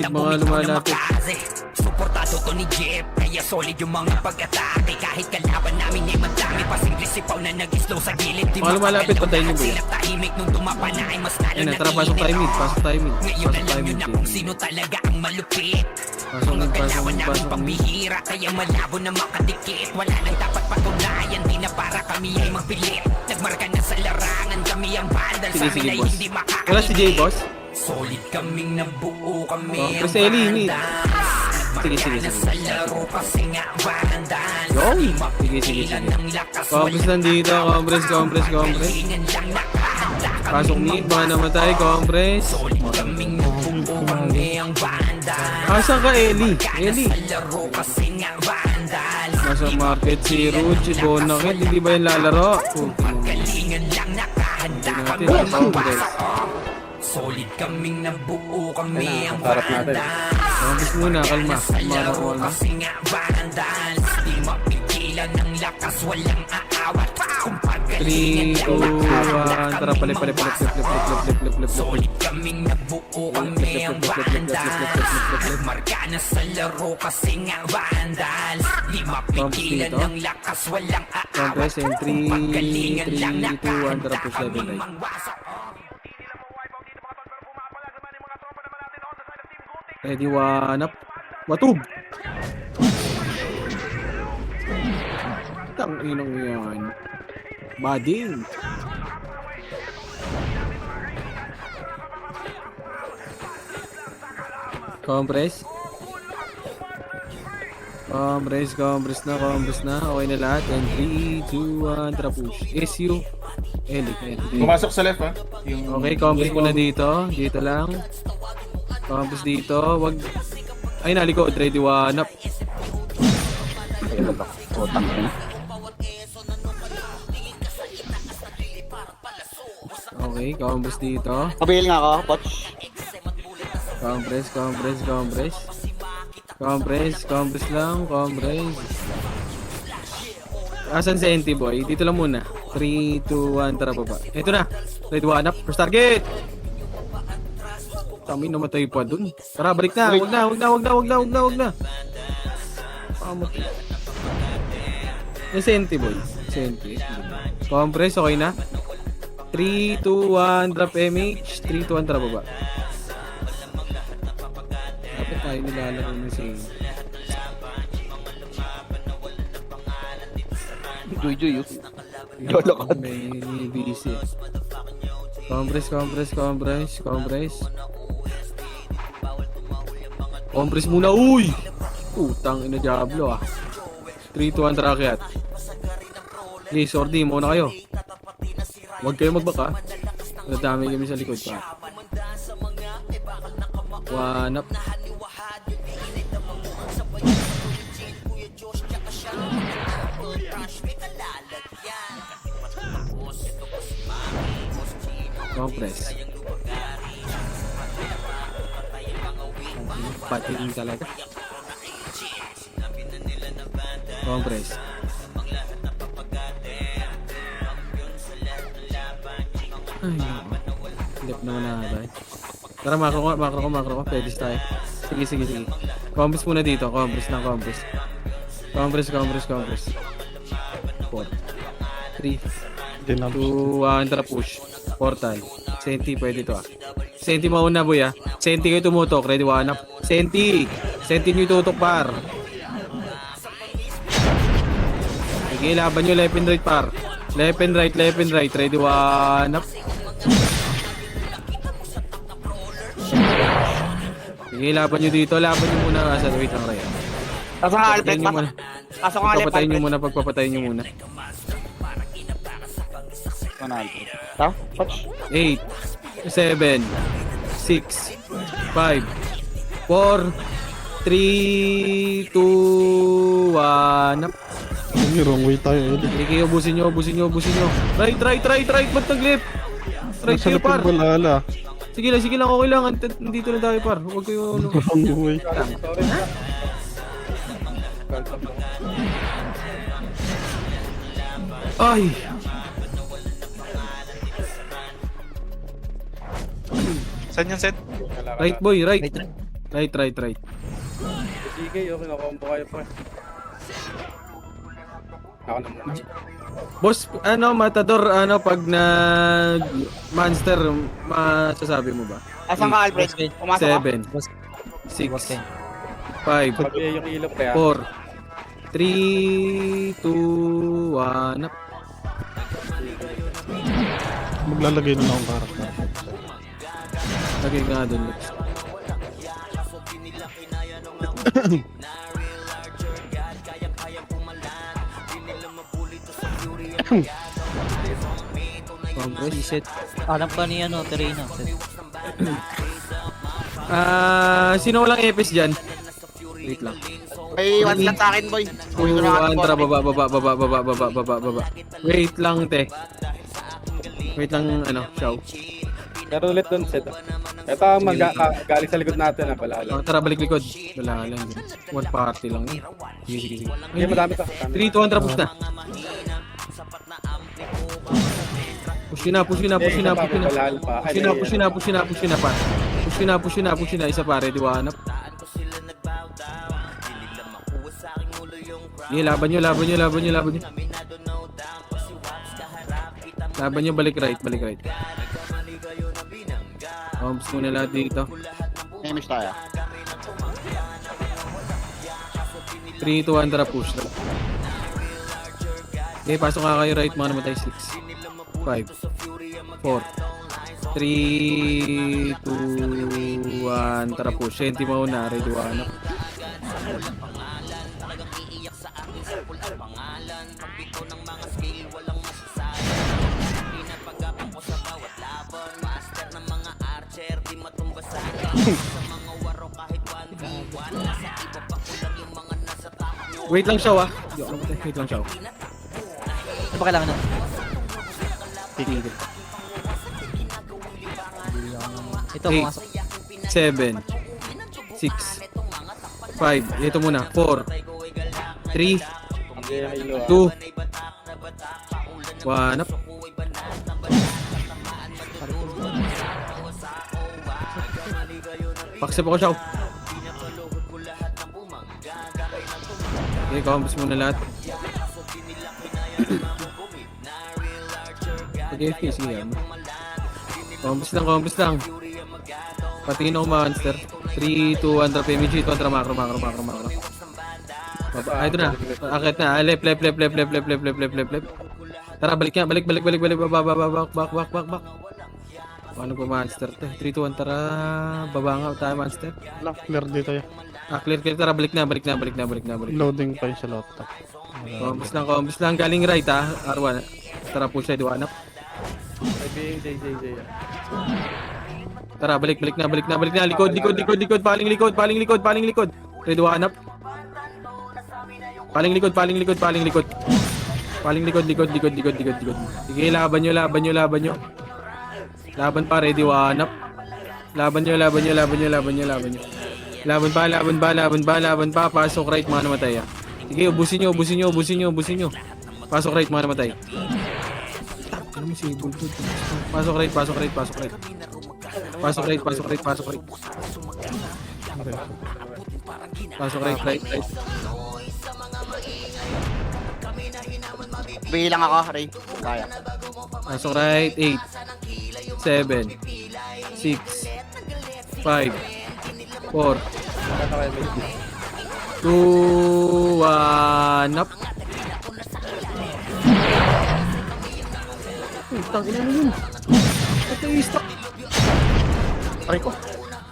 Mga lumalapit. Suportado to ni Jeff, kaya solid yung mga pag-atake. Kahit kalaban namin ay madami, pasing sipaw na nag-slow sa gilid. Di Mga lumalapit, patayin niyo, boy. sila tahimik nung tumapa na ay mas lalo Ayun na, na tara, pasok tayo mid. Pasok tayo mid. Ngayon Pasok alam tayo nyo mid. na kung sino talaga ang malupit. Pasok mid, pasok Kailangan mid, namin pasok mid. pambihira, kaya malabo na makadikit. Wala nang dapat patunayan, di na para kami ay magpilit. Nagmarka na sa larangan, kami ang bandal. Sige, Sa sige, amin ay boss. hindi makakailit. Wala si J, boss. Solid kaming nabuo, kami Oh, ang Chris Eli, mid. bandal. Sige, sige, Magana sige. sa laro kasi nga bandal. Yo! Di Sige, sige, mapigilan sige. ng lakas, Compres walang nandito. Compres, compres, compres. galingan lang nakahanda kaming Pasok mid, baka namatay. Compres. Solid kaming nabuo, kami ang bandal. Asan ka, Eli? Eli. Sa laro kasi nga bandal. Nasa market si Ruchi Bonakit. Hindi ba yung lalaro? Galingan lang nakahanda Natin kami ang Compres. Solid kaming nabuo, kami ang harap natin. bandal. Compres muna, kalma. Sa Kalma, laro kalma. kasi nga bandal. Di mapigilan ng lakas, walang aawat. Kung 3, 2, 1. Tara, palit, palit, palit. Flip, flip, flip, flip, flip, flip, flip. Solid kaming nabuo, kami ang bandal. Marka na sa laro kasi nga bandal. Di mapigilan ng lakas, walang aawat. Compres in 3, 3, 2, 1. Tara, push level right. Ready, one up. Watub! Tang inong yan. Bading. Compress. Compress na. Okay na lahat. And 3, 2, 1. Tara push. SU. Eli. Pumasok sa left ha. Okay, compress muna dito. Dito lang. Compress dito. Wag. Ay, nalikod. Ready, one up. Okay, compress dito. Kabil nga ako, coach. Compress lang, compress. Asan si NT boy? Dito lang muna. 3, 2, 1, tara baba. Ito na. Ready, one up. First target. Tami, namatay pa dun. Tara, balik na. Wag na. Pamatay. Yung si NT boy. Si NT. Compress, okay na. 3, 2, 1, drop MH. 3, 2, 1, tara baba. Dapat tayo nilalaro na si Juy. Lolokot. may busy. Compress. Compress muna, uy! Putang ina Diablo ah. 3, 2, 1, tara kakyat. Please, Ordi, muna kayo. Huwag kayo magbaka. Nadami kami sa likod pa. One up. Compress. Pating talaga. Compress. Ay, lep naman na tayo. Tara, makro ko. Pwede tayo. Sige. Compress muna dito. Compress. Compress. 4, 3, 2, 1, tara push. Portal. Senti, pwede to ah. Senti mauna boy ah. Senti kayo tumutok. Ready, one up. Senti nyo tutok par. Sige, laban nyo left and right par. Left and right. Ready, one up. Sige, laban nyo dito. Laban nyo muna. Wait lang kayo. Pasok nga Alfred, Patayin nyo muna. pasok nga Alfred. Pagpapatayin nyo muna. Ano Alfred? Tao, coach. 8, 7, 6, 5, 4, 3, 2, 1. Ay, wrong way tayo. Sige, ubusin nyo. Right. Ba't nag-left? Right kayo, par. Balala. Sige lang, okay lang. Nandito lang tayo, par. Huwag kayo, ano. Wrong way. Ay! Saan yung set? Right, boy, right. Right. Sige, okay, nakombo kayo pa. Ako na muna. Boss, Matador, pag nag-monster, masasabi mo ba? Asan ka, Alfred? Pumasok ka? 7, 6, 5, Pag yung ilog kaya. 4, 3, 2, 1, up. Maglalagay na akong karakter. Lagay ka nga dun, Lex. Reset. Alam pa ni Terena. Sino walang EPS dyan? Wait lang. May one flat sa akin, boy. Uwi ko na nga. Tara, baba. Wait lang, te. Wait lang, Shaw. Pero ulit doon, set. Ito ang galing sa likod natin, pala. Tara, balik likod. Wala lang. One party lang yun. Sige. Hindi, madami to. 3, 2, 1, tara, push na. Push na. Push na. Isa pare, diwanap. Laban nyo. Laban nyo, balik right. Bombs muna lahat dito. Namish tayo. 3, 2, 1, tara, push na. Okay, pasok nga kayo right, mga namatay 6, 5, 4, 3, 2, 1, tara push. Senti mauna, ready one up. Wait lang siya, Wait lang siya. Ano ba kailangan nun? Tigil. Ito, 8, pumasok. 7, 6, 5, ito muna, 4, 3, 2, 1 up. Paksip ako siya. Okay, combos muna lahat. Okay, sige yan. Combos lang. Patingin ako monster. 3, 2, 1, drop image. Contra macro. Ito na. Akit na. Left. Tara, balik. Back. Paano pa monster to? 3, 2, 1, tara. Baba nga tayo monster. Clear dito yan. Clear. Tara, balik na. Loading pa yun sa laptop. Combos lang. Galing right R1. Tara, push side 1 up. JJ. Tara, balik na. Likod. Paling likod. Ready one up. Paling likod. Sige, laban nyo. Laban pa, ready one up. Laban nyo. Laban pa. Pasok right, mga namatay. Sige, ubusin nyo. Pasok right, mga namatay. Ano mo si Bulbul? Pasok right. Pasok right. Right. Bilang ako, Ray. Kaya. Pasok right. 8, 7, 6, 5, 4, 2, 1 up. Tang ina mo yun. Ito yung stock. Aray ko.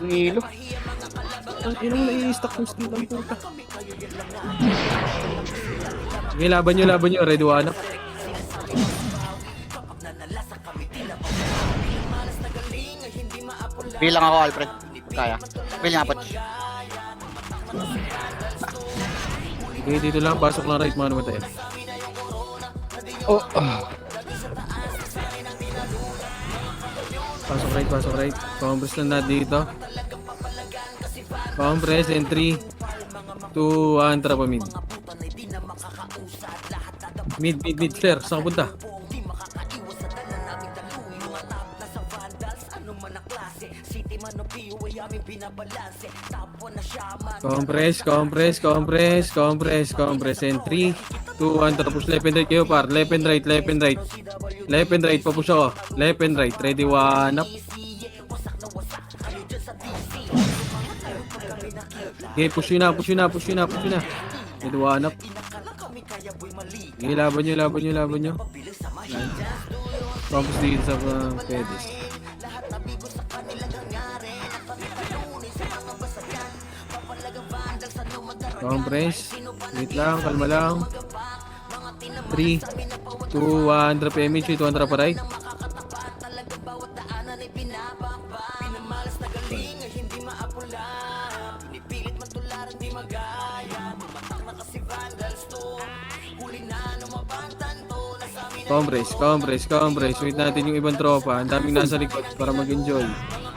Ngilo. Tang ina mo na-i-stock yung steel ang puta. Sige, laban nyo. Ready one up. Bilang ako, Alfred. Kaya. Bilang apat. Okay, dito lang. Pasok lang right, mga namatay. Pasok right. Compress lang na dito. Compress and 3, 2, 1, tara pa mid. Mid, clear. Saan ka punta? Compress. And 3, 2, 1, tapos left and right kayo par. Left and right. Left and right, papush ako. Left and right, ready, 1 up. Okay, push yun na. Ready, 1 up. Okay, laban nyo. Campus dito sa Pedis. Compress. Wait lang, kalma lang. 3, 2, 1, drop image, 2, drop right. Compress. Wait natin yung ibang tropa. Ang daming nasa likod para mag-enjoy.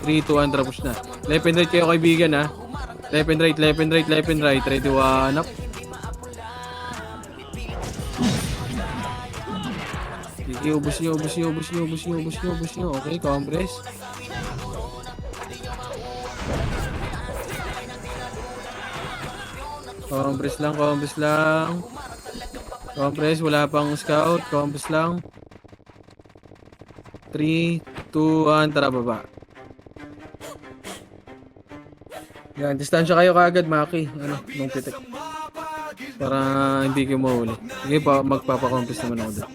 3, 2, 1, push na. Left and right kayo kaibigan ha. Left and right. Ready, 1 up. Sige, ubus nyo. Okay, compress. Compress lang. Compress, wala pang scout. Compress lang. 3, 2, 1, tara baba. Yan, distansya kayo kaagad, Maki. Nung pitik. Para hindi kayo mahuli. Sige pa, magpapakompress naman ako doon.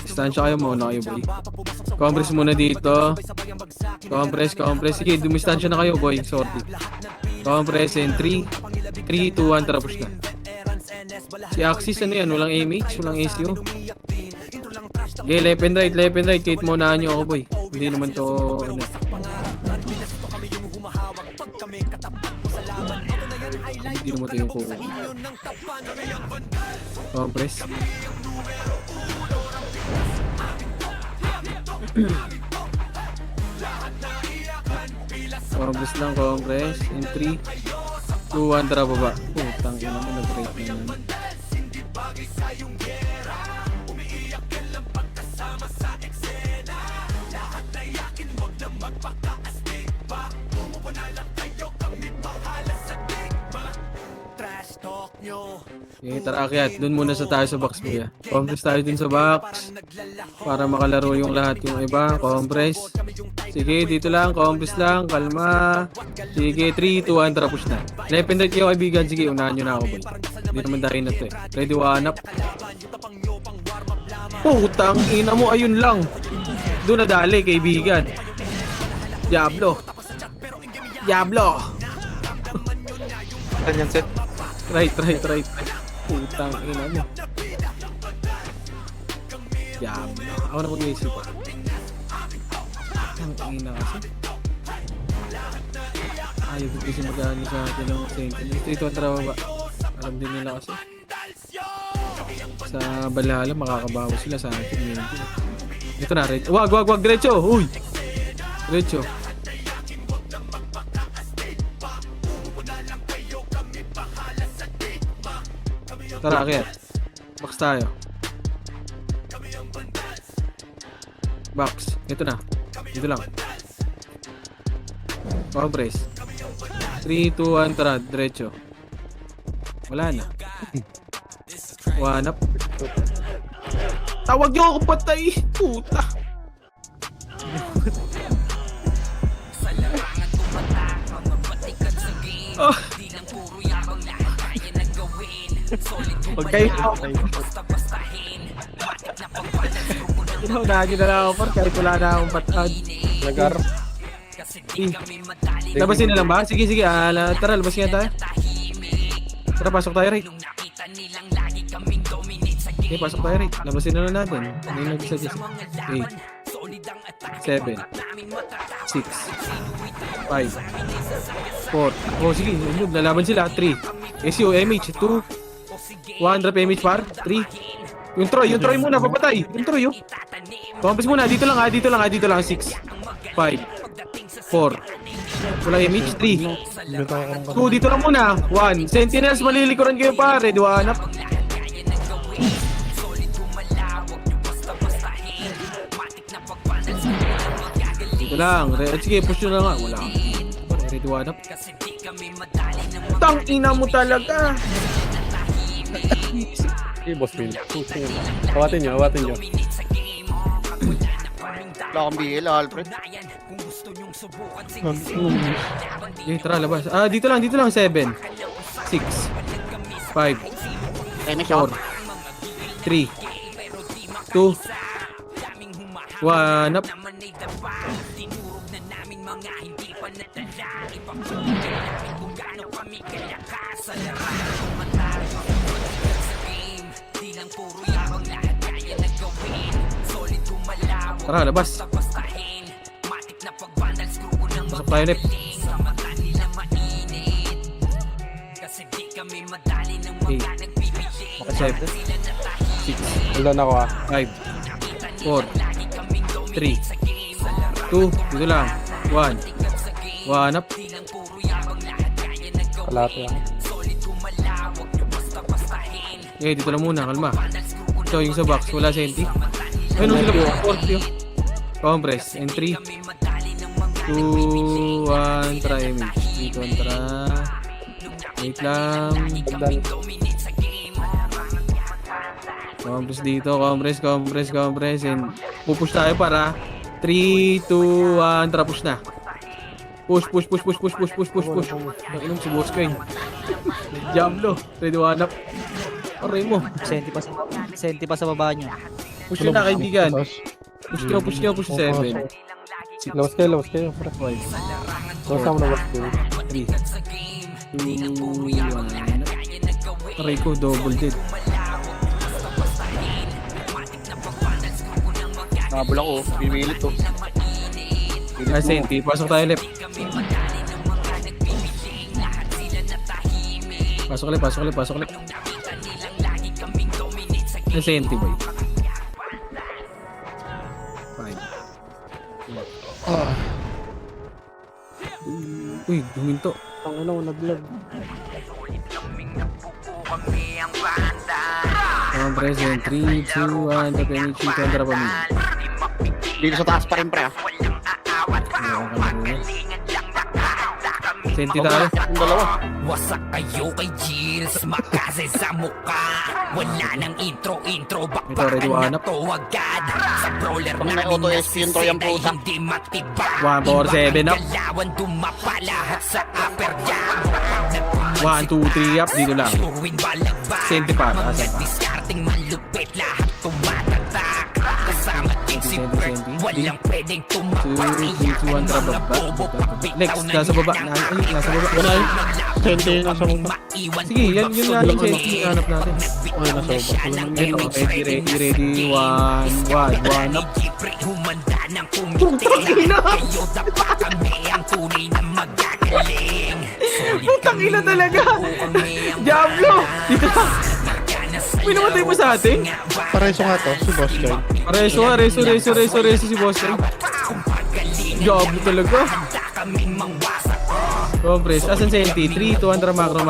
Distansya kayo, mauna kayo, boy. Compress muna dito. Compress. Sige, dumistansya na kayo, boy. Sorry. Compress in 3, 2, 1, tara push na. Si Axis, ano yan? Walang AMH, walang ACO. Okay, left and right. Kahit maunahan nyo ako, boy. Hindi naman to, Hindi naman ito yung kuko. Compress. Compress. In 3, 2, 1, tara baba. Putang ina mo, nag-break na naman. Okay, tara akyat. Doon muna tayo sa box, kuya. Compress tayo dun sa box. Para makalaro yung lahat yung iba. Compress. Sige, dito lang. Compress lang. Kalma. Sige, 3, 2, 1, tara push na. Left and right kayo kaibigan. Sige, unahan nyo na ako, boy. Hindi naman dahil na to eh. Ready, 1 up. Putang ina mo, ayun lang. Doon nadali, kaibigan. Diablo. Ganyan set. Right. Putang ina mo. Diablo. Ako na mag-isip. Ang ina kasi. Ayaw ko kasi mag-ano sa akin ng sentence. Ito ang trabaho ba? Alam din nila kasi. Sa Valhalla, makakabawa sila sa akin. Ito na, right. Wag, diretso. Uy! Diretso. Tara, akyat. Box tayo. Box. Ito na. Dito lang. Compress. 3, 2, 1, tara. Diretso. Wala na. 1 up. Tawag niyo ako patay. Puta. Oh. Huwag kayo. Unahan nyo na lang ako par. Kahit wala na akong patad. Nagar. Labasin na lang ba? Sige. Tara, labasin na tayo. Tara, pasok tayo, right. Okay, pasok tayo, right. Labasin na lang natin. Ano yung nag-suggest? 8 7 6 5 4. Oh, sige. Lalaban sila. 3 SEO, MH 2 1, drop image par. 3. Yung Troy muna, papatay. Yung Troy, oh. Compass muna, dito lang. 6 5 4 walang image. 3 2, dito lang muna. 1, Sentinels, malilikuran kayo pare. 2 up. Dito lang. Sige, push nyo na nga. Wala. Ready, Ready, one up. Tang ina mo talaga! Okay, boss Will. Awatin nyo, awatin nyo. Wala akong BL, Alfred. Okay, tara, labas. Dito lang, 7. 6. 5. Miss ako. 4. 3. 2. 1 up. Tara, labas. Pasok tayo left. Okay. 7. 6. Wala na ako 5. 4. 3. 2. Dito lang. 1. 1 up. Kalate ako. Okay, dito lang muna. Kalma. Ito yung sa box. Wala senti. Ayun, sila po. 40. Compress. And 3. 2. 1. Try image. Dito ang try. Wait lang. Compress dito. Compress. And pupush tayo para 3, 2, 1. Tara, push na. Push. Nakinom si boss ko yun. Diablo. Ready, one up. Aray mo. Senti pa sa baba nyo. Push na kaibigan. Tapos, Push nyo. 7. Lawas kayo, pre. 5. Lawas mo na boss Will. 3. 2, 1. Aray ko, double dead. Nabul ako. Pimilit to. Senti. Pasok tayo left. Pasok ulit. Senti boy. 5. Uy, duminto. Ang ano, nag-lag. Present. 3, 2, 1. Tapos yung kontra pa min. Dito sa taas pa rin, pre. Senti tayo. Yung dalawa. Wasak kayo kay Jills, makase sa mukha. Wala nang intro, Ito, bakbakan ready, one na up. to agad. Sa brawler Pag may namin auto SP yung to yung puta. hindi matibag. 1, 4, 7 up. Galawan dumapa lahat sa upper jam. 1, 2, 3 up. Dito lang. Suruin balagba. Senti pa. Mga Asan pa? discarding malupit lahat tumatatak. Kasama king si Bert, walang pwedeng 2, tumapak. 3, 2, 1. Tara, baba. Next, nasa baba. Nasa baba. wala yun. Senti yun nasa baba. Sige, yun nga yung senti. Hanap natin. Okay, nasa baba. Ito, ready. 1 up. Humanda ng kumite. Kayo dapa kami ang tunay na magagaling. Putang ina talaga. Diablo. Dito lang. May namatay pa sa atin. Pareso nga to, si Boss Guy. Reso si boss. Diablo talaga. Compress. Asan senti? 3, 2, 1. Macro.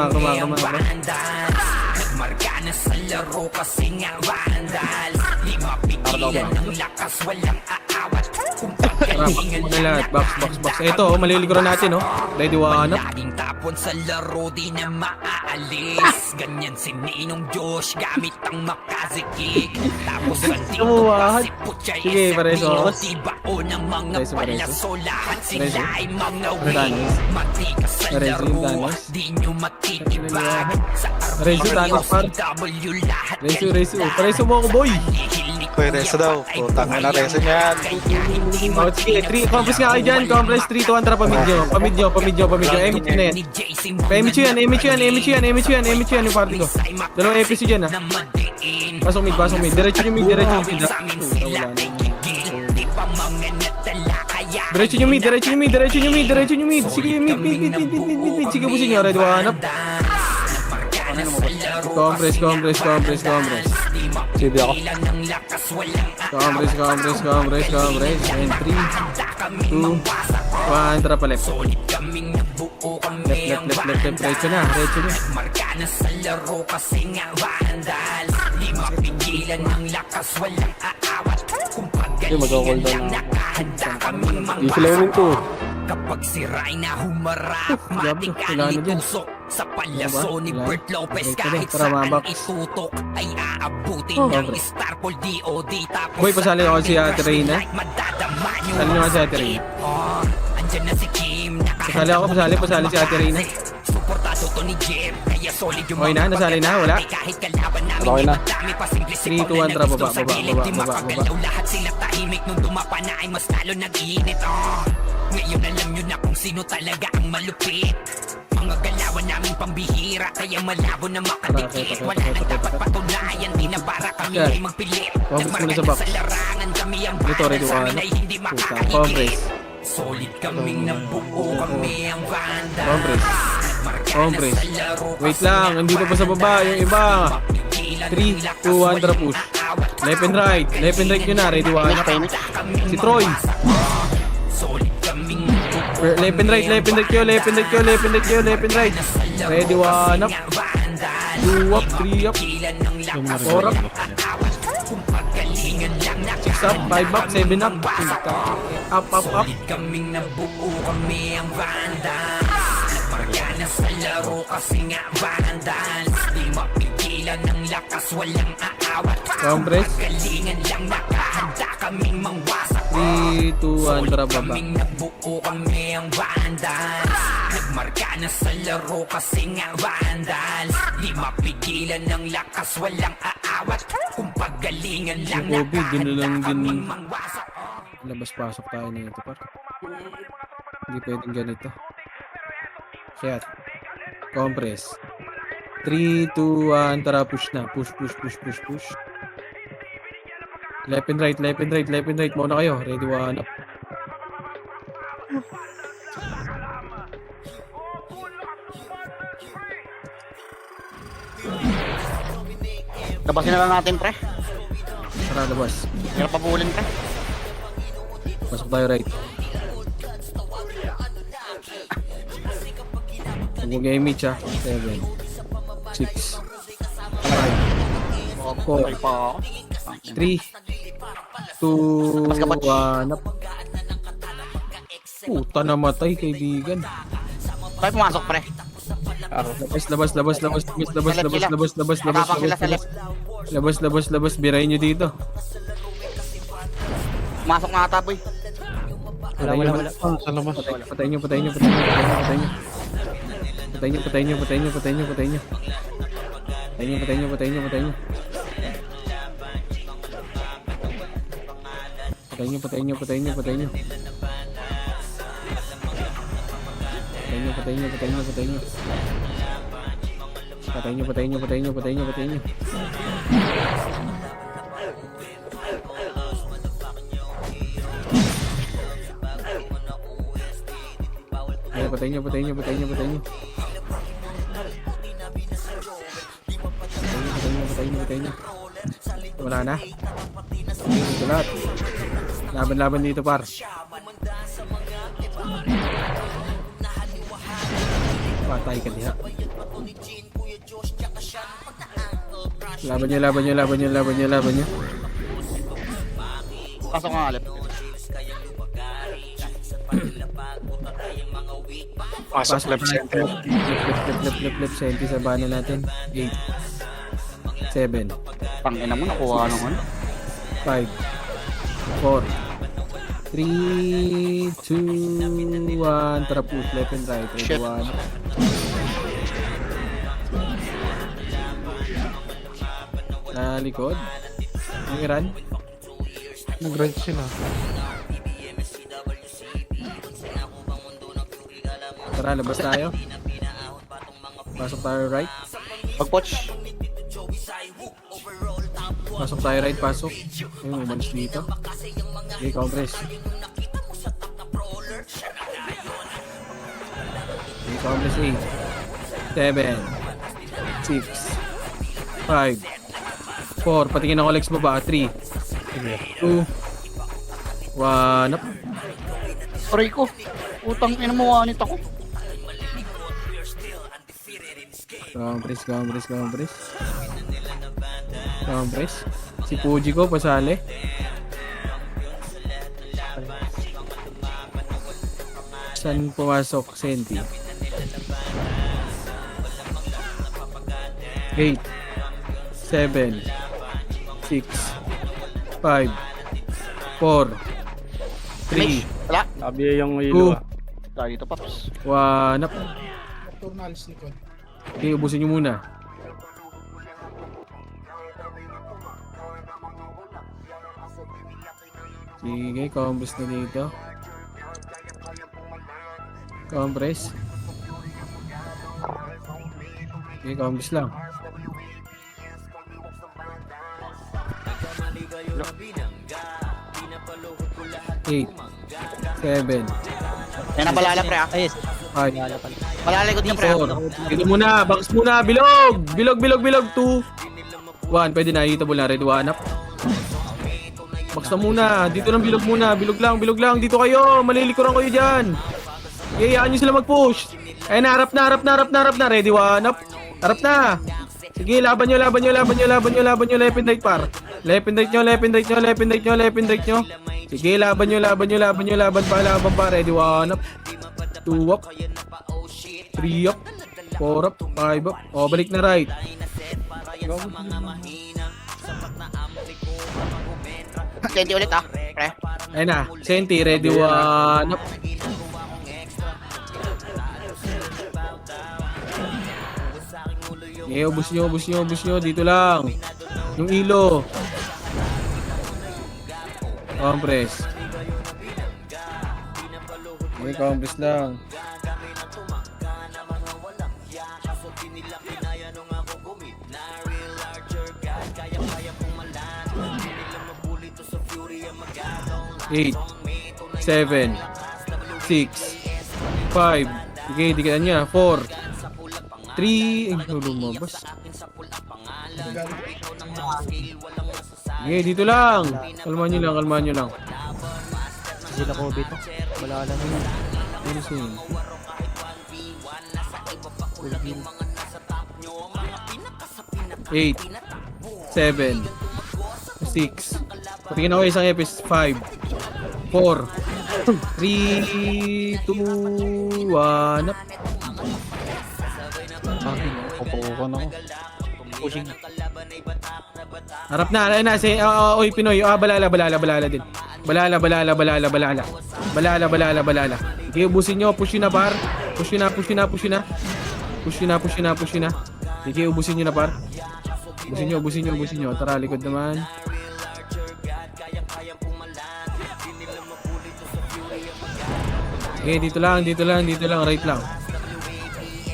Marga na sa laro kasi nga vandal. Di mapigilan ng lakas, walang aawat. Kung pagalingan Ano lahat? Box. Ito, maliliguran natin, oh. Ready, one up. laging tapon sa laro, di na maaalis. Ganyan si Ninong Josh, gamit ang makazikik. Tapos ang Kumuha. si Puchay Sige, pareso. Di bao ng mga palaso, lahat sila Pareso. ay mga Danos. win. Matikas sa Pareso yung laro, Danos. di nyo matitibag. Sa Pareso, Danos, par. RW lahat Reso. Pareso mo ako, boy. Koy, reso daw. Putang na reso niyan. Oh, sige, 3. Compress nga kayo dyan. Compress 3, 2, 1. Tara, pamidyo. Emich na yan. Emich yan yung party ko. Dalawang episode dyan, ha. Pasok mid. Diretso yung mid, ha. Diretso yung mid. Sige, mid. Sige po sinyo. Ready, one up. Compress. Sige ako. Compress. And 3, 2, 1. Tara pa left. Left. Diretso na. Marka na sa laro kasi nga vandal. Di mapigilan ng lakas, walang aawat. Kung Magkakall pagalingan down lang na ako. nakahanda kaming Di sila yun to. Kapag si Rhina humarap, matik ka wala na dyan. itusok sa palyaso ni Wala. Bert Lopez. Okay, Kahit tara, saan mabox. itutok ay aabutin Oh, ng okay. Starpol DOD. Tapos Boy, pasali ako si Ate Reyna. madadama nyo Pasali naman ang si Ate sakit. Reyna. Andyan na si Kim. Pasali ako, pasali si Ate Reyna. Suportado to ni Jim. Kaya solid yung Okay na, mga nasali na, wala? kahit kalaban namin Okay na. madami pa simple 3, 2, 1, tara, baba, sa baba, gilid. baba, Di baba, makagalaw lahat sila tahimik. Nung dumapa na ay mas lalo nag-iinit. Ngayon alam nyo na kung sino talaga ang malupit. Mga galawan namin pambihira, kaya malabo na makadikit. Wala nang dapat patunayan, di na para kami Yeah. ay magpilit. Focus muna sa Nagmarka box. na sa larangan, kami ang Ito, bata ready sa amin one. ay hindi Puta, makakaigit. Congress. Solid kaming nabuo, kami ang banda. Congress. Marka na Congress. sa laro, Wait kasi lang, nga hindi pa sa baba, yung iba. 3, 2, 1, tara push. Left and right nyo na, ready one up. Si Troy. Solid kaming Left and right kyo, left and right. Ready one up. 2 up, 3 up. 4 up. 6 up, 5 up, 7 up. Up. kaming nabuo, kami ang banda. Nagmarka na sa laro kasi nga vandal. Di mapigilan ng lakas, walang aawat. Congress. Galingan lang, nakahanda kaming mangwasak. 3, 2, 1, tara baba. Kaming nabuo, kami ang vandal. Nagmarka na sa laro kasi nga vandal. Di mapigilan ng lakas, walang aawat. Kung paggalingan lang, Kobe, ginulang nakahanda din. kaming mangwasak. Labas-pasok tayo na ito, par. Hindi pwedeng ganito. Shit. Compress. 3, 2, 1, tara push na. Push. Left and right. Muna kayo. Ready, one up. Labasin na lang natin, pre. Tara, labas. Hirap pabulin, pre. Pasok tayo right. Mag-game ha. 7, 6, 5, Okay pa ako. 3, 2, 1 up. Puta, namatay, kaibigan. Tayo pumasok, pre. Labas. Birayin nyo dito. Pumasok na ata, boy. Wala. Sa labas. Patayin nyo. Patayin nyo. Patayin nyo. Wala na. Ito lahat. Laban dito, par. Patay ka diha. Laban nyo. Pasok nga ulit. Pasok left center. Left center sa bana natin. 8, 7, Pangina mo, nakuha nung ano. 5, 4, 3, 2, 1. Tara push left and right. Ready, Shit. 1. Likod. Yung Iran. Nag-red sila. Tara, labas tayo. Pasok tayo right. Pag-watch. Pasok tayo right, pasok. Ayun, umalis dito. Okay, compress. Okay, compress 8, 7, 6, 5, 4. Patingin ako legs baba. 3, 2, 1. Up. Aray ko. Utang ina mo, wanit ako. Compress. Si Fuji ko, pasali. Saan pumasok? Senti. 8 7 6 5 4 3 Wala. Sabi yung ilo ah. Tayo dito, Paps. 1 up. Turnalis likod. Okay, ubusin nyo muna. Sige, compress na dito. Compress. Okay, compress lang. Eight, 7, Yan ang balala, pre, ah. Ayos. 5, Wala pala. Malalikod niya, pre. 4. Dito muna, box muna, bilog! Bilog, 2, 1. Pwede na, hitable na, red 1 up. Box na muna, dito lang bilog muna, bilog lang, dito kayo, malilikuran kayo dyan. Iyayaan nyo sila mag-push. Ayun na, harap na, ready 1 up. Harap na. Sige, laban nyo, left and right par. Left and right nyo. Sige, laban pa, ready 1 up. 2 up. 3 up. 4 up. 5 up. O, balik na right. Senti ulit, ah. Pre. Ayun na, Senti, ready 1 up. Okay, ubus nyo, dito lang. Yung ilo. Compress. Okay, compress lang. Eight, 7, 6, 5. Sige, dikitan niya. 4, 3. Ay, lumabas. Sige, dito lang. Kalmahan nyo lang. Sila Kobe to. Wala lang yun. Ano siya yun? Eight, 7, 6. Patingin ako isang episode. 5, 4, 3, 2, 1. Pupukan ako. Pushing. Harap na, ayun na, oy, Pinoy, balala din. Balala. Okay, ubusin nyo, push yun na par. Push yun na. Sige, ubusin nyo na par. Ubusin nyo. Tara, likod naman. Okay, dito lang, right lang.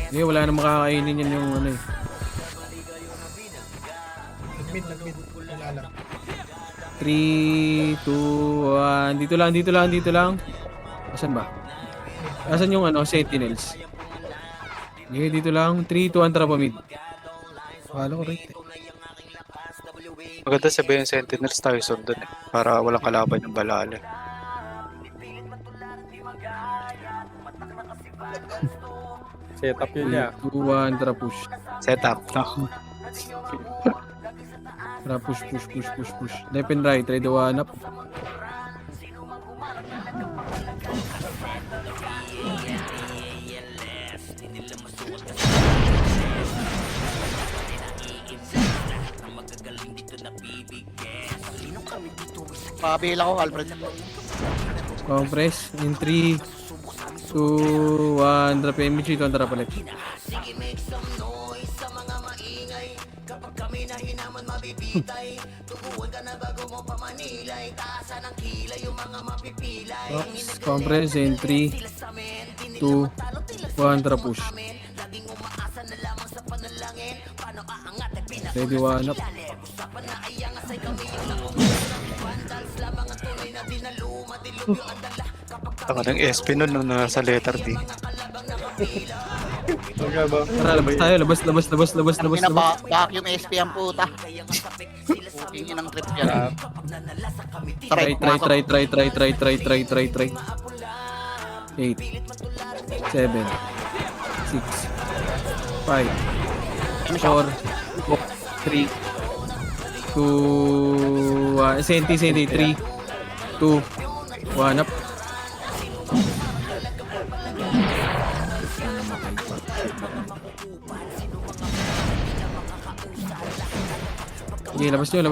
Okay, wala na makakainin yan yung ano eh. Nagmid. Lalala. 3, 2, 1. Dito lang. Asan ba? Asan yung ano, sentinels? Okay, dito lang. 3, 2, 1, tara pa mid. Wala ko right eh. Maganda sabihin yung Sentinels tayo sundon eh. Para walang kalaban yung balala. Setup yun niya. 2, 1, tara push. Setup, no? Tara push. Left and right, ready 1 up. Pabila ko, Alfred. Compress in 3, 2, 1, drop MG, ito ang tara palit. Oops, compress in 3, 2, 1, tara push. Ready 1 up. Ako ng SP nun nung nasa letter D. Okay ba? Tara, labas tayo, labas. Vacuum SP ang puta. Puking yun ang trip yan. Try. 8, 7, 6, 5, 4, 3, 2, 1. Senti, 3, 2, 1 up. Sige, labas nyo.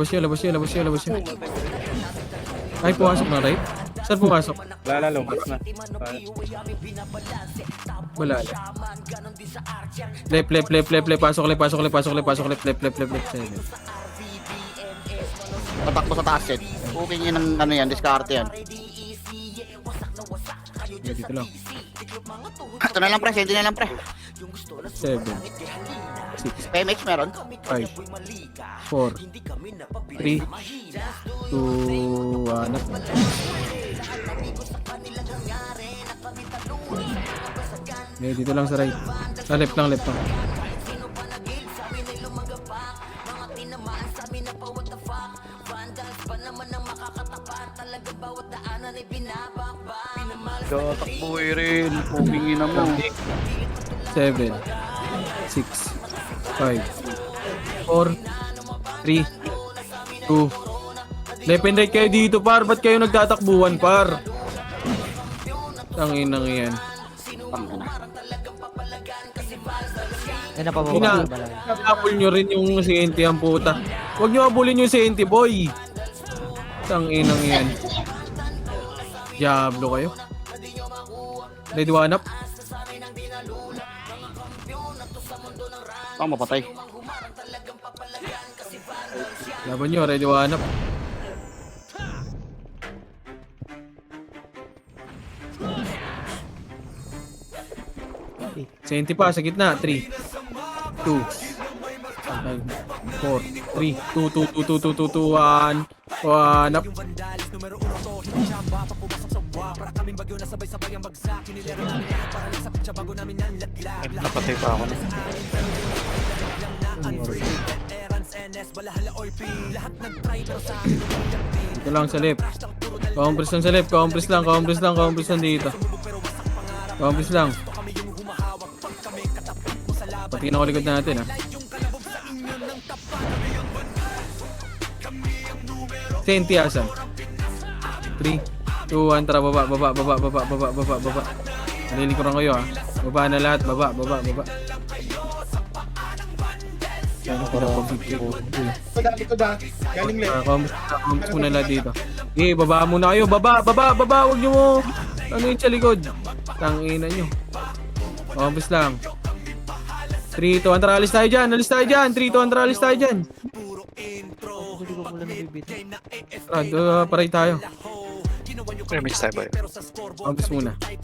Ay, pumasok na, right? Saan pumasok? Wala, lumabas na. Wala. Left. Pasok left. Seven. Patakbo sa taas, Seth. Booking yun ng ano yan, discard yan. Okay, dito lang. Ito na lang pre, senti na lang pre. 7, 6, PMX meron? 5, 4, 3, 2, 1. Okay, dito lang sa right. Left lang. Takbuhay rin. Booking yun mo. 7, 6, 5, 4, 3, 2. Left and right kayo dito, par. Ba't kayo nagtatakbuhan, par? Tanginang yan. Yan na pababa. Hinabol nyo rin yung CNT ang puta. Huwag nyo abulin yung CNT, boy. Tanginang yan. Diablo kayo. Ready one up? Oh, mapatay. Laban nyo, ready one up. CNT pa sa gitna. 3, 2, 4, 3, 2, 1 up. Napatay pa ako. Dito lang sa left. Compress lang sa left. Compress lang dito. Compress lang. Pati na ko likod natin, ha. Senti asan? 3, 2, 1, tara, baba. Nalilikuran kayo, ha. Baba na lahat, baba. Galing left. Compress muna lahat dito. Baba muna kayo, baba. Huwag nyo mo. Ano yun sa likod? Tangina nyo. Compress lang. 3, 2, 1, tara, alis tayo dyan. 3, 2, 1, tara, alis tayo dyan. Hindi ko pula nabibito. Tara, paray tayo. Remix tayo ba yun? Compress muna. 3,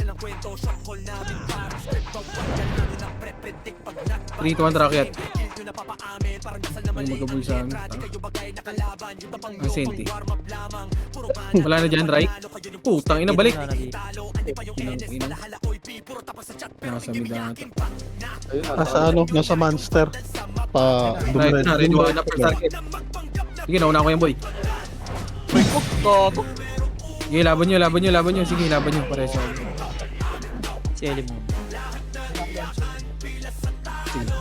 2, 1, tara, akyat. Ay, magaboy sa amin. Ang senti. Wala na dyan, right? Putang ina, balik. Inang. Nasa midata. Nasa monster. Pa, Right na, ready one up for target. Sige, nauna ko yan, boy. Sige, laban nyo. Sige, laban nyo. Pareso. Si Eli mo. Sige.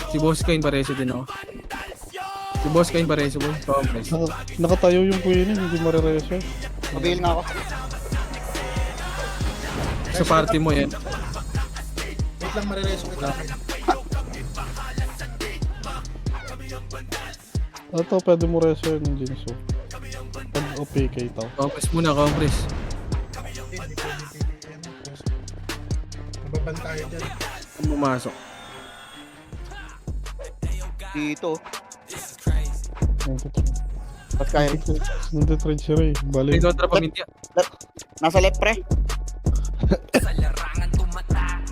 Si Boss Kain pareso din ako. Boy. Compress. Nakatayo yung queen, hindi marireso. Mabihil nga ako. Sa party mo yan. Wait lang, marireso kita. Ito, pwede mo reso yun ng Jinso. Pag OPK tao. Compress muna. Nababan tayo dyan. Pumasok. Dito. 93. Pas kaya. Nanditread si Ray. Bali. May kontra pamintya. Nasa left pre.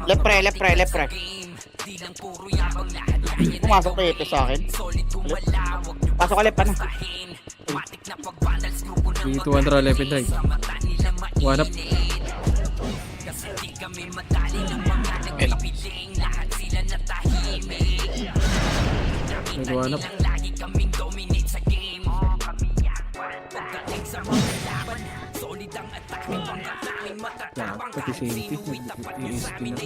Left pre. Pumasok na ito sa akin. Pasok ka left, ano? 3, 2, 1, tara, left and right. One up. Ready one up. Pati safety. ESP na.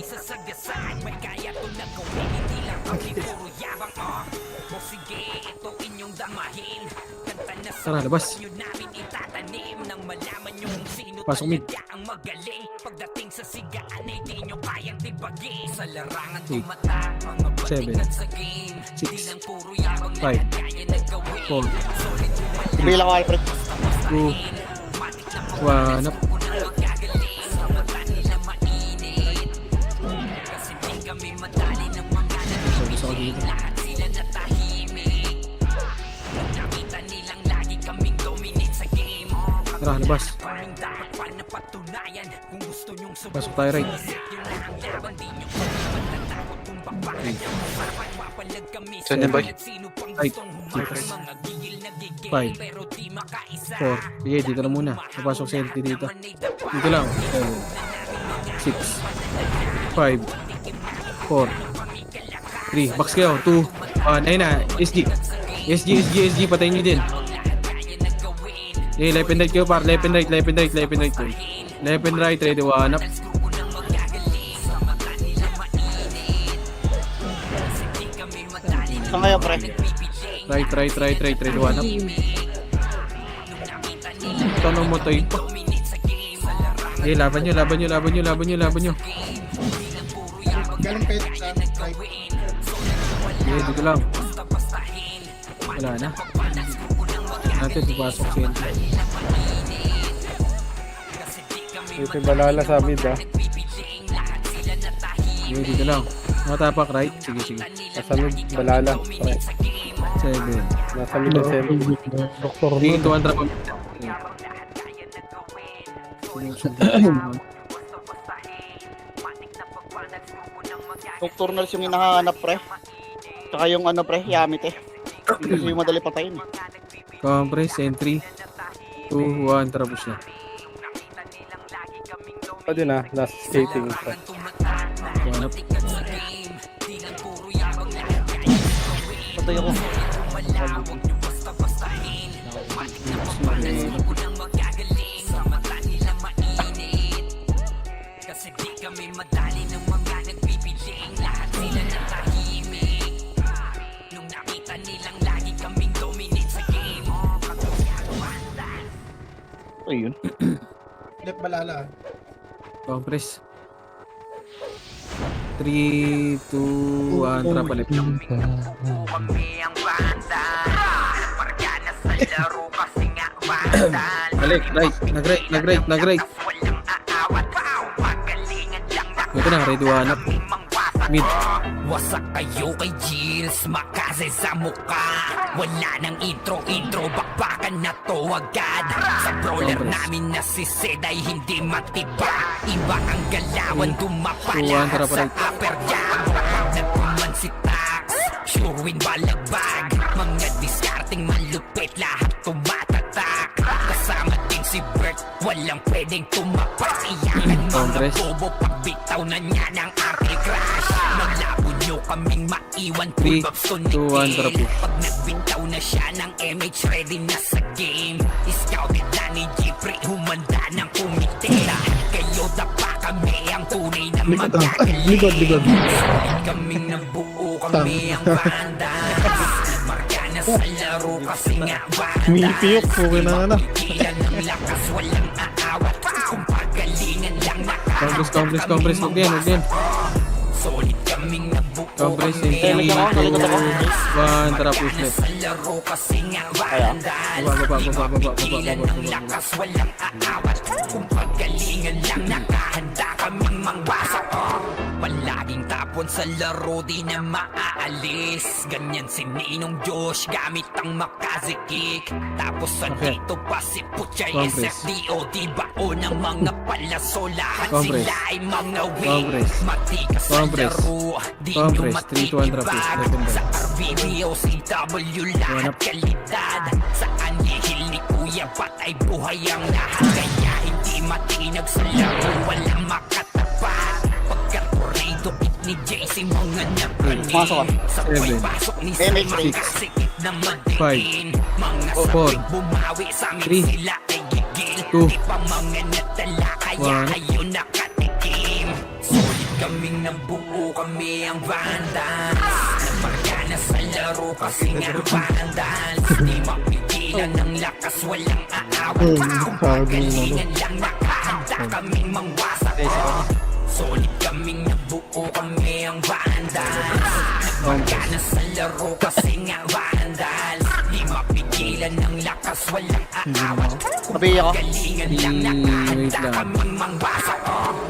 Tara, labas. Pasok mid. Pagdating sa sigaan ay di nyo kayang tibagin. Sa larangan 8, tumata, mga 7, batikan sa game. 6, Di lang puro yabang 5, na kaya nagawin. 4, Bilang ko, Alfred. 2, 1 up. Gusto ko dito. Tara, labas. Pasok tayo right. 3, Saan yan, boy? right, 6, 5, 4. Sige, dito na muna. Papasok sa LT dito. Dito lang. 7, 6, 5, 4, 3. Box kayo. 2, 1. Ayun na. SG. SG. Patayin nyo din. Okay, left and right kayo par. Left and right. Left and right. Left and right. Ready, 1 up. Saan kayo, pre? Right. Ready, 1 up. Tanong mo tayo pa. Okay, laban nyo. Galing kayo sa right. Okay, dito lang. Wala na. Natin papasok sa LT. Ito yung balala sa mid ah. Okay, dito lang. Matapak right. Sige. Nasa mid, balala. Okay. 7. Nasa mid ang cell. Doktor 3, nun. 2, 1, drop. Nocturnals yung hinahanap, pre. Tsaka yung ano, pre, Yamite. Hindi yung madali patayin. Compress, entry. 2, 1, trapos na. Pwede na, last skating. 1 up. Patay ako. Kasi di kami madali ng mga nagbibiling. Lahat sila natahimik. Nung nakita nilang lagi kaming dominate sa game. Ayun. Left balala. Compress. 3, 2, 1, trap ulit. Kami ang banda. Margana sa laro kasi nga banda. Balik, right. Nag-right. Walang aawat. Pagalingan lang na Ito na, ready, 1 up. Mid. wasak kayo kay Jills, makase sa muka. Wala nang intro, bakbakan na to agad. Sa brawler namin na si Zed ay hindi matiba. Iba ang galawan, dumapala Tara, sa upper jab. Nagpuman si Tax, sure win balagbag. Mga discarding malupit, lahat tumatatak. Kasama din si Bert, walang pwedeng tumapak. Iyakan mga Compress. bobo, pagbitaw na niya ng anti-crash. Maglabo nyo kaming maiwan, 3, pull ups to 2, 1, tara po. Pag nagbitaw na siya ng MH, ready na sa game. Scouted na ni Jeffrey, humanda ng kumite. Kayo dapa kami, ang tunay na Likod. kaming nabuo, kami ang banda. Margana sa laro kasi nga banda. Umipiyok, okay na na. Ilan ang lakas, walang aawat. Kung pagalingan lang Compress. Huwag yan. solid kaming nabuo, Compress, kami entry. 2, ang 1, trap ulit. sa laro kasi nga banda. Baba. Ilan ang lakas, walang aawat. Kung pagalingan lang nakahanda kaming mangbasa. Palaging tapon sa laro, di na maaalis. Ganyan si Ninong Josh, gamit ang Makaze kick. Tapos andito pa si Puchay, Compress. SFDO, di ba o ng mga palaso. Lahat Compress. sila ay mga wing. Compress. Matikas sa Compress. laro, di nyo Compress. 3, 2, 1, trap ulit. matitibag. Second Sa down. RBBO, CW, lahat Hanap. kalidad. Sa anihil ni Kuya, patay buhay ang lahat. Kaya hindi matinag sa laro, walang makatapat. Pagka-tornado, ni JC, mga napraning. Pasok ka. Sabay 7, pasok ni MH, Simon, kasikip na 5, magdiin. Mga 4, sabay bumawi sa amin, 3, sila ay gigil. 2, Di pa mga natala, kaya 1. ayun nakatikim. Solid kaming nabuo, kami ang vandals. Margana sa laro kasi nga vandals. Di mapigilan ng lakas, walang aawat. Kung pagalingan lang nakahanda kaming mangwasak. Solid kaming nabuo kami ang vandal. Nagmagana sa laro kasi nga vandal. Di mapigilan ng lakas, walang aawat. Sabi ako. Galingan lang Wait nakahanda lang. kaming mangbasa.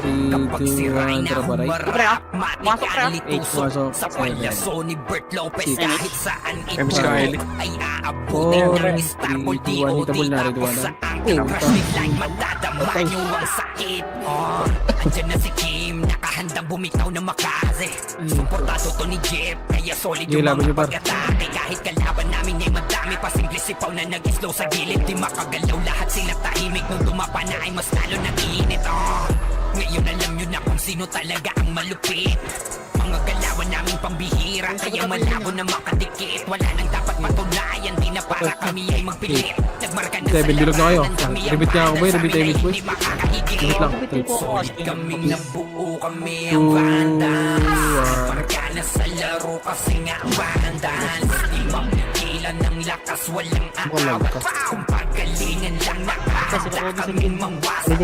3, Kapag 2, siray 1, na tara ang baray. barak, matik Pasok, ang pre. litusok. Pasok. Sa palyaso ni Bert Lopez, Six. kahit saan ito Miss Kylie. ay aabutin Four, ng Istanbul three, two, one, DOD. hitable na, Tapos Ridwan. sa aking crush biglang madadama nyo ang sakit. Andyan na si Kim, nakahandang bumitaw na makaze. Suportado to ni Jeff, kaya solid Sige, yung laban niyo, mga par. pag-atake. Kahit kalaban namin ay madami pa, simple sipaw na nag-slow sa gilid. Di makagalaw lahat sila tahimik, nung dumapa na ay mas lalo nag-iinit. Ngayon alam nyo na kung sino talaga ang malupit. Mga galawan naming pambihira, kaya malabo na makadikit. Wala nang dapat patunayan, di na para kami ay magpilit. Nagmarka na Seven, bilog na kayo. kami ang Rebit nga ako, boy. sa Rebit, amin ay rebit, boy. hindi makakahigit. Rebit lang. Solid kaming nabuo, kami ang 2, vandals. 1. Marka na sa laro kasi nga vandals. Di mapigilan ng lakas, walang aawat. Kung pagalingan lang nakahanda kaming mangwasak.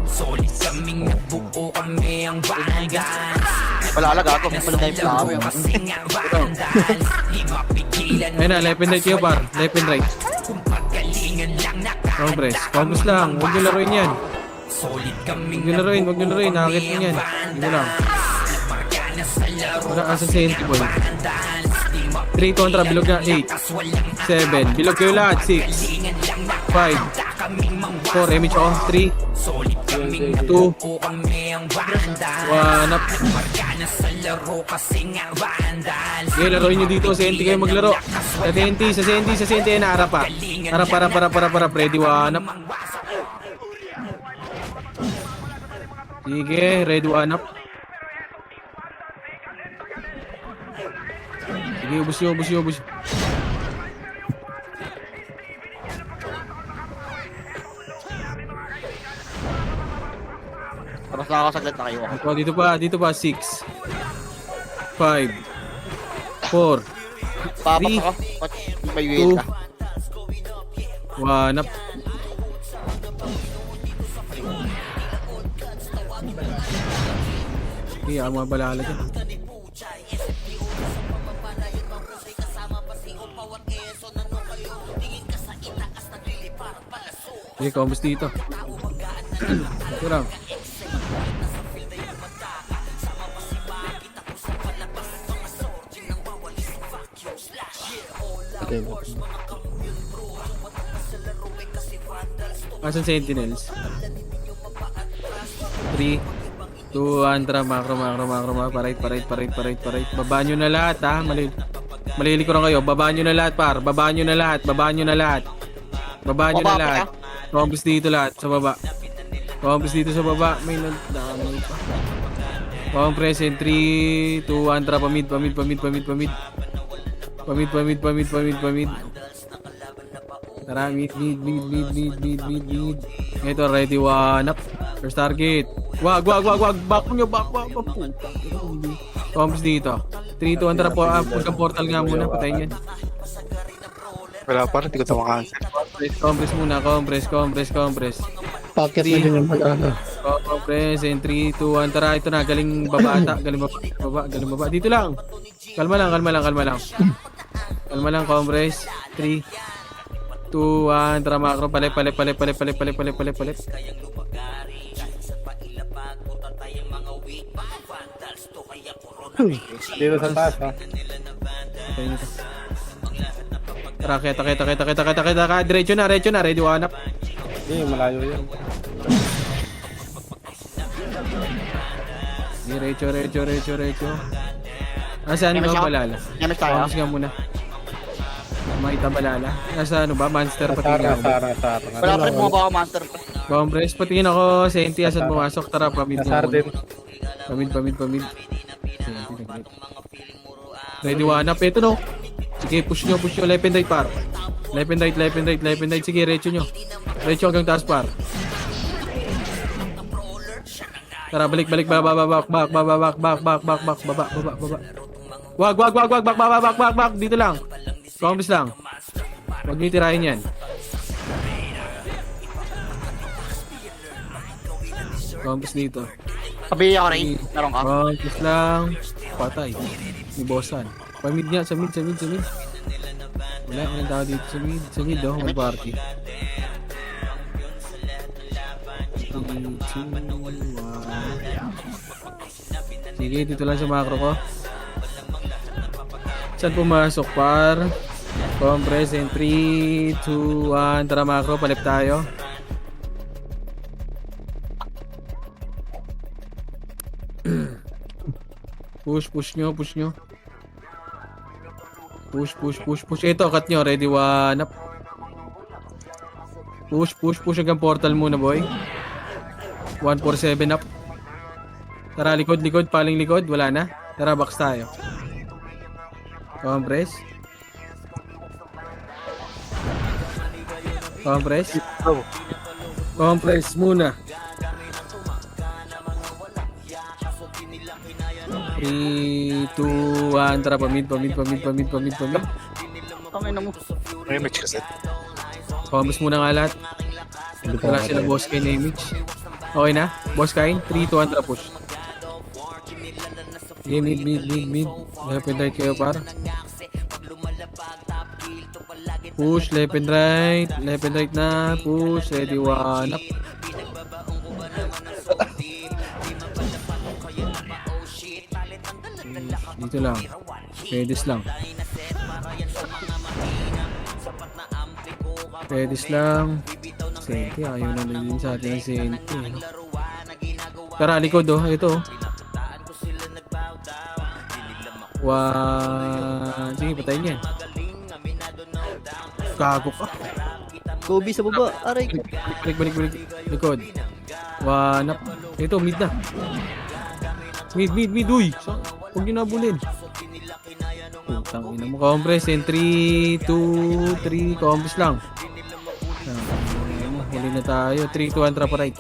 Solid kaming nabuo, kami ang vandals. Wala alaga ako. Nasa laro kasi nga vandals. Di mapigilan Ayun na, left and right kayo, par. Left and right. kung pagalingan lang nakahanda Compress. Compress lang. Huwag nyo laruin yan. Solid kaming Huwag nyo laruin, huwag nyo laruin. Nakakit nyo yan. Hindi lang. Wala ka sa sensible. 3 kontra, bilog na. 8, 7. Bilog kayo lahat. 6, 5, 4. Image ako. 3, 2, 1 up. Sige, laruin nyo dito. Sa NT kayo maglaro. Sa TNT, sa CNT, sa CNT. Harap pa. Harap, harap, harap, harap, harap. Ready, 1 up. Sige, ready, 1 up. Sige, ubus nyo, ubus nyo, ubus nyo. Tapos na ako saglit na kayo. Dito pa, dito pa. 6, 5, 4, Papak Three. ako. May wheel 2, ka. 1 up. Sige, ang mga balala dyan. Sige, combos dito. Ito lang. Asan Sentinels? 3, 2, 1, tara, macro, parait. Babaan nyo na lahat, ha? Malilikuran kayo. Babaan nyo na lahat, par. Babaan nyo na lahat. Combos dito lahat, sa baba. Combos dito sa baba. May nagdamay pa. Compress in 3, 2, 1, tara, pamid. Tara, mid. Ito, ready, 1 up. First target. Wag. Back nyo. Puta. Combos dito. 3, 2, 1, tara po. Push ang portal nga muna. Patayin yan. Wala pa rin, hindi ko ito makancel. Compress muna. Compress. Packet na din yung mag-ano. Compress in 3, 2, 1. Tara, ito na. Galing baba ata. Galing baba. Dito lang. Kalma lang. Compress. 3, 2, 1. Tara, macro. Palit. Dito sa taas, ha? Patayin ito. Tara, kita. Diretso na. Ready, 1 up. Hindi, malayo yan. Diretso. Nasaan Nemes ba ako? balala? Nemes tayo. Combos nga muna. Makita balala. Nasa ano ba? Monster Sara. patingin ako. Wala pa rin bumaba ako, master. Compress, patingin ako. Senti, asan pumasok? Tara, pamid nga Nasar din. muna. Pamid. Ready, 1 up. Ito no. Sige, push nyo. Left and right, par. Left and right. Sige, recho nyo. Recho hanggang taas, par. Tara, balik. Baba. Wag. Dito lang. Combos lang. Huwag nyo tirahin yan. Compass dito. Sabi ako Ray. Meron ka? Compass lang. Patay. Ni Bossan. Pamid niya, sa mid. Wala, walang tao dito sa mid. Sa mid, oh, may party. 3, 2, 1. Sige, dito lang sa macro ko. Saan pumasok, par? Compress in 3, 2, 1. Tara macro, palip tayo. Push nyo. Push. Ito, cut nyo. Ready, one up. Push hanggang portal muna, boy. 147 up. Tara, likod. Paling likod. Wala na. Tara, box tayo. Compress muna. 3, 2, 1. Tara, pamid. Tangin na mo. May image kasi. Compass muna nga lahat. Wala sila boss kain na image. Okay na? Boss kain? 3, 2, 1. Tara, push. Okay, mid. Left and right kayo, par. Push, left and right na. Push, ready, one up. Dito lang. Pedis lang. Senti, ayaw na din sa atin ng Senti. Tara, likod oh. Ito oh. Sige, patayin yan. Gago ka. Kobe sa baba. Aray. Balik. Likod. One up. Ito, mid na. Mid. Uy. Huwag nyo nabulin. Putang ina mo. Compress in 3, 2, 3. Compress lang. Huli na tayo. 3, 2, 1. Trap right.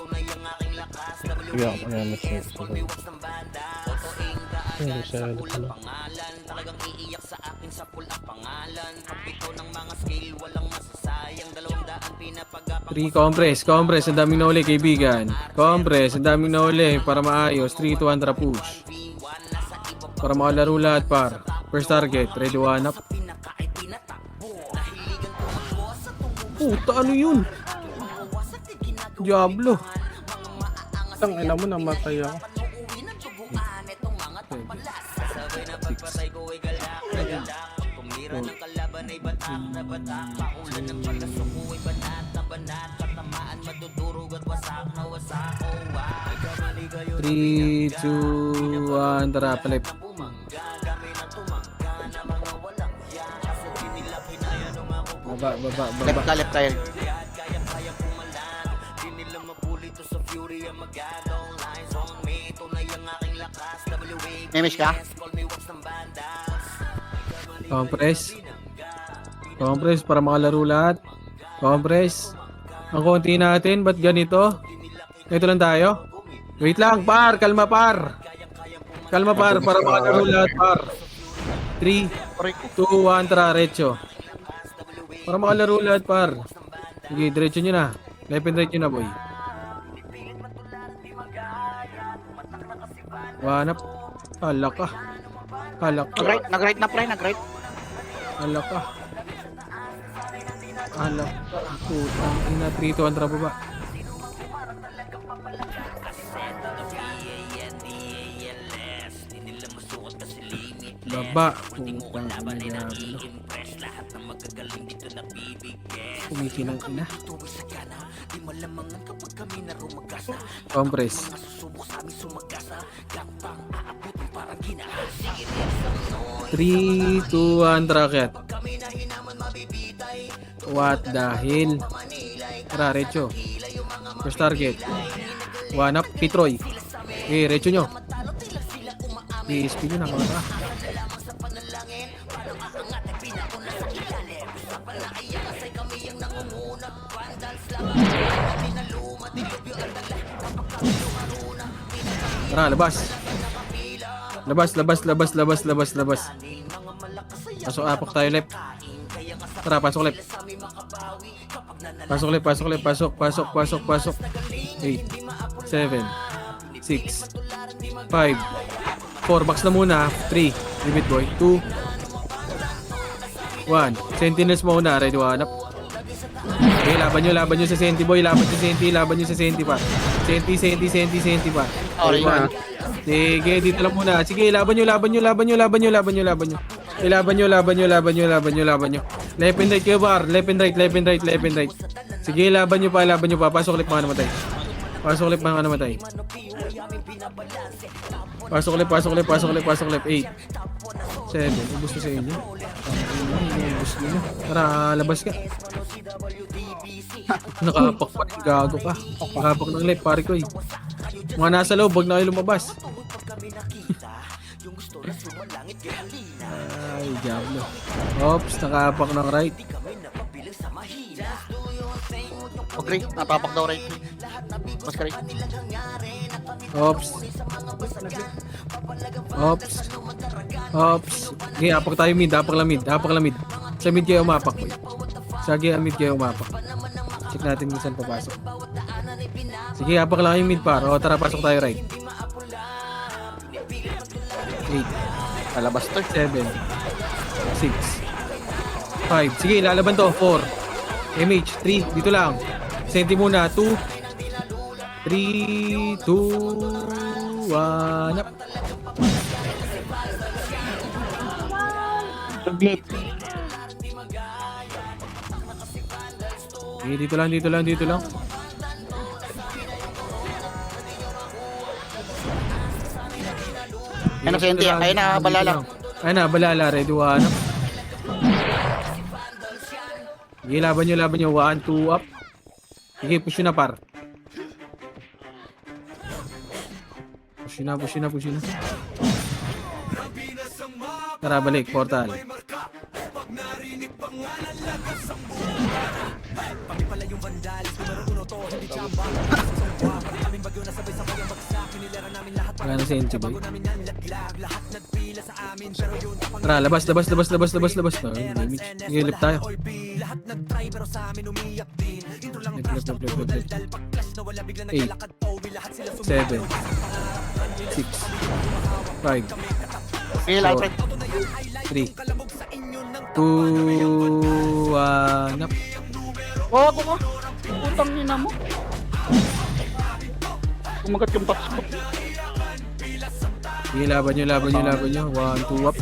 Sige ako. Ayan, let's go. Three compress. Ang daming na uli, kaibigan. Compress. Ang daming na uli para maayos. 3, 2, 1. Trap push. Para makalaro lahat, par. First target. Ready, one up. Puta, ano yun? Diablo. Ang ina mo, namatay ako. Three, 2, 1. Tara, palip. Baba. Left tayo. Image ka? Compress para makalaro lahat. Compress. Ang konti natin, ba't ganito? Ito lang tayo. Wait lang, par. Kalma, par. Para makalaro lahat, par. 3, 2, 1. Tara, recho. Para makalaro lahat, par. Sige, diretso nyo na. Left and right nyo na, boy. One up. Hala ka. Nag-right na, Fly. Nag-right. Hala ka. Putang ina. 3, 2, 1. Tara, baba. Baba. Putang ina. Kumikinang ina. Compress. 3, 2, 1. Racket. What the hell? Tara, recho. First target. One up. Pitroy. Okay, recho nyo. PSP nyo na mga. Tara, labas. Pasok tayo left. Tara, pasok left. Pasok. 8, 7, 6, 5, 4, box na muna, 3, limit boy, 2, 1, sentinels muna, ready, 1 up. Okay, laban nyo sa Senti boy, laban nyo sa Senti pa. Senti pa. Sorry. One. Sige, dito lang muna. Sige, laban nyo. Laban nyo. Left and right kayo, bar. Left and right. Sige, laban nyo pa. Pasok ulit mga namatay. Pasok ulit. Pasok ulit. 8, 7, ubus na sa inyo. Ubus nyo. Tara, labas ka. Nakapak pa rin, gago ka. Nakapak ng left, pare ko eh. Mga nasa loob, wag na kayo lumabas. Ay, diablo. Oops, nakapak ng right. Okay, napapak daw right. Mas ka right. Oops. Okay, apak tayo mid, apak lang mid. Sa mid kayo umapak boy. Mid kayo umapak. Check natin kung saan papasok. Sige, apak lang yung mid par. O, tara, pasok tayo right. 8, Palabas to. 7, 6, 5. Sige, lalaban to. 4, MH, 3, dito lang. Senti muna, 2, 3, 2, 1, up. Saglit. Okay, dito lang. Ayun na, Senti. Ayun na, balala. Ayun na, balala. Ready, 1 up. Sige, laban nyo. 1, 2, up. Sige, push nyo na, par. Push nyo na. Tara, balik. Portal. Wala na si Enchi boy. Tara, labas. Damage. Ngilip tayo. Lip. 8, 7, 6, 5, Sige, light right. 3, 2, 1, up. Wag mo. Putang ina mo. Kumagat yung box ko. Sige, laban nyo. 1, 2, up.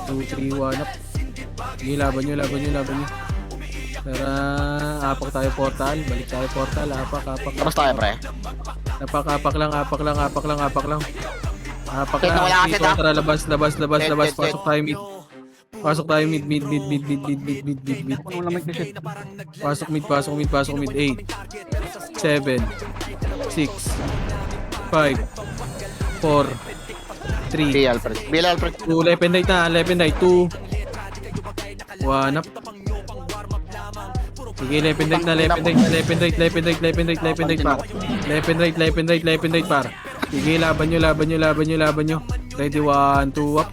2, 3, 1, up. Sige, laban nyo. Tara, apak tayo portal. Balik tayo portal. Apak. Tapos tayo, pre. Apak lang. Tek na wala kasi, Dito, ha? tara, labas. Tek. Pasok tayo mid. Ano lamig na shit? Pasok mid. 8, 7, 6, 5, 4, 3, Be Alfred. 2, left and right, 2, 1 up. Sige, left and right par. Left and right par. Sige, laban nyo. Ready, 1, 2 up.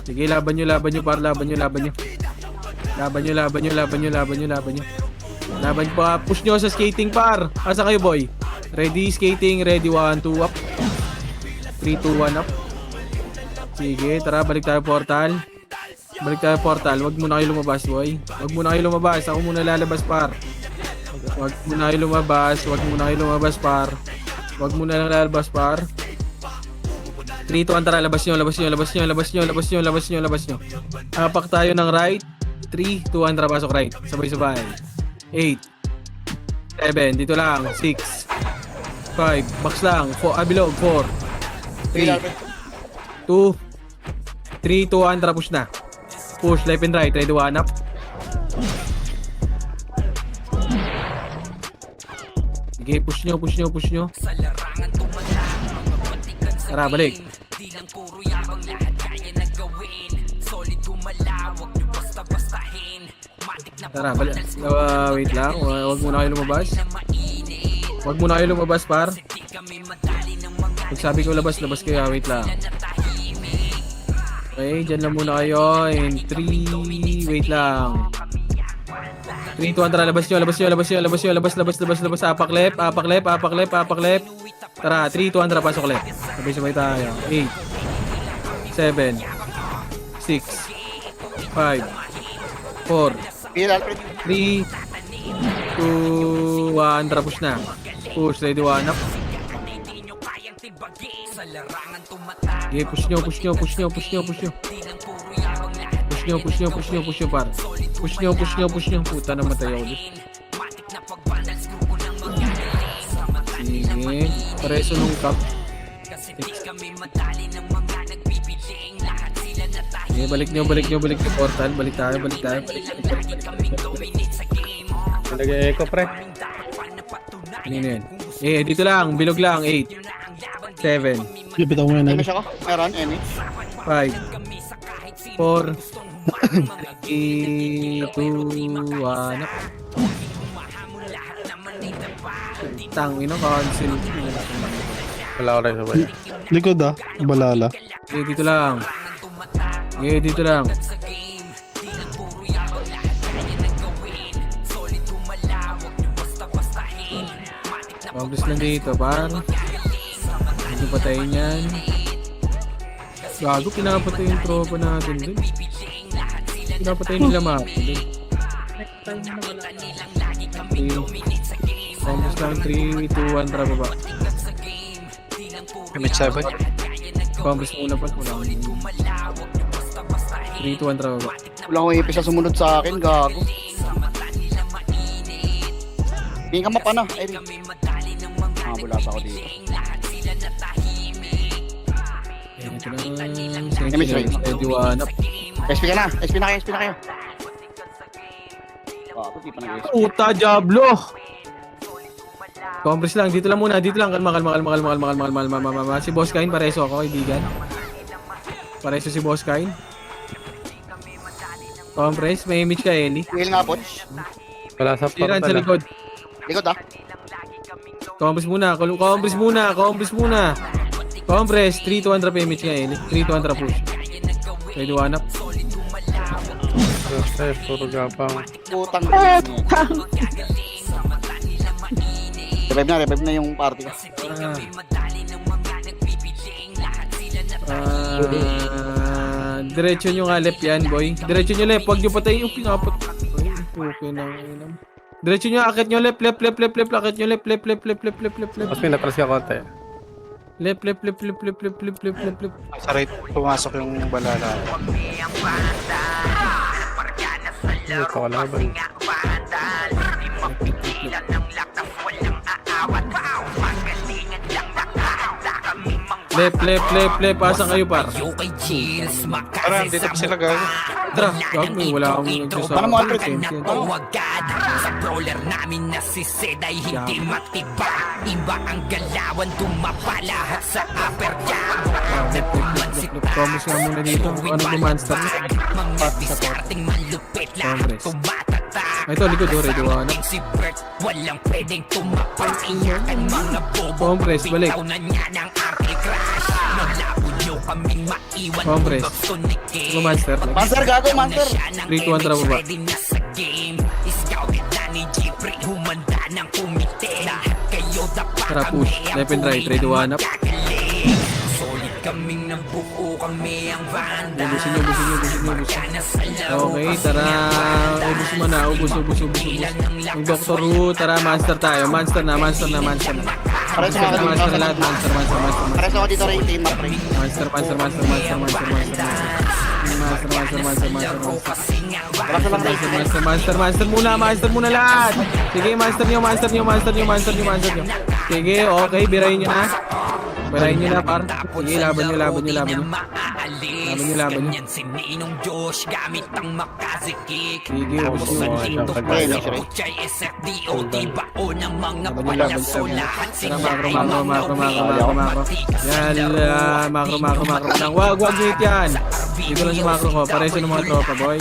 Sige, laban nyo par. Laban nyo. Laban pa, push nyo sa skating par. Asa kayo boy? Ready, skating, ready, 1, 2 up. 3, 2, 1 up. Sige, tara, balik tayo portal. Wag muna kayo lumabas, boy. Ako muna lalabas, par. Wag muna kayo lumabas, par. 3, 2, 1, tara, labas nyo. Apak tayo ng right. 3, 2, 1, tara, pasok right. Sabay. 8, 7, dito lang. 6, 5, box lang. 4, bilog. 4, 3, 2, 3, 2, 1, tara, push na. Push, left and right, ready, 1 up. Sige, push nyo. Tara, balik. Tara, balik. Wait lang, wag muna kayo lumabas. Par. Pag sabi ko labas kayo, wait lang. Okay, dyan lang muna kayo. In 3, wait lang. 3, 2, 1, labas nyo. Labas. Apak left. Tara, 3, 2, 1, pasok left. Sabay tayo. 8, 7, 6, 5, 4, Feel Alfred. 3, 2, 1, push na. Push, ready, 1 up. Okay, push nyo, par. Push nyo. Puta, namatay ako dito. Sige. Pareso nung cup. Okay, balik nyo. Portal, balik tayo. Nag-echo, pre. Ano yun? Dito lang, bilog lang. 8, 7, Lipit ako ngayon. Damage ako. Meron, Emi. 5, 4, 3, 2, 1. Tangin no, cancel. Wala ko rin sabay. Likod balala. Dito lang. Dito lang. Mabilis lang dito, par. Hindi patayin yan. Gago, pinapatay yung tropa natin dun. Pinapatay nila map dun. Mabilis lang, 3, 2, 1, tara baba. Limit 7. Mabilis muna pa. 3, 2, 1, tara baba. Wala akong ipis sa sumunod sa akin, gago. Hindi ka mapa na, Emi. Bula pa ako dito. Ito na. Image range. Ready, 1 up. SP ka na. SP na kayo. Ako, di pa nag-SP. Puta, Diablo! Compress lang, dito lang muna, kalma. Si Boss Kain, pareso ako, kaibigan. Pareso si Boss Kain. Compress, may image ka, Eli. Heal nga, Poch. Wala sa Siran sa portal. likod. Likod Compress muna. Compress, 3 to 1 drop image ka, Eli. 3 to 1 drop push. Ready, 1 up. Puro gapang. Putang. Revive na yung party ko. Diretso nyo nga left yan, boy. Diretso nyo left. Huwag nyo patayin yung pinapat. Okay na. Diretso nyo, akit nyo left. Akit nyo left. Mas pinatras ka konti. Left. Sa right, pumasok yung balala. Ito ka na ba? Left. Pasan kayo, par. Tara, dito pa sila gago. Tara, gag mo. Wala akong nagsasabi. Paano mo, Alfred? Agad sa brawler namin na si Zed ay hindi matiba. Iba ang galawan, tumapa lahat sa upper jab. Promise nga muna dito. Ano yung monster? Mga diskarting malupit lahat tumatatak. Ito, likod. Ready, 1 up. Si Bert, walang pwedeng tumapang iyakan mga bobo. Compress, balik. Ikaw na niya ng anti-crash. Malabo nyo kaming maiwan. Compress. Ito, monster. Monster, gago, monster. 3 to 1 drop baba. Ready na sa game. Scouted na ni Jeffrey, humanda ng kumite. Lahat kayo dapat Tara, push. Left and right. Ready, 1 up. Solid kaming nabuo, kami ang banda. Ubusin nyo. Okay, tara. Ubus mo na. Ubus. Yung Doctor Who. Tara, monster tayo. Monster na. Pares ako dito. Monster na lahat. Monster. Pares ako dito, Ray. Team up, Ray. Monster. Monster muna lahat. Sige, monster nyo. Sige, okay, birayin nyo na, par. Sige, laban nyo. Sininong Josh gamit ang makazikik. Sige, ubus nyo. SFDO, diba o ng mga Laban nyo. palaso lahat Tara, sila ay makro. Yan, makro lang. Wag hit yan. Dito lang sa makro ko. Pareso ng mga tropa, boy.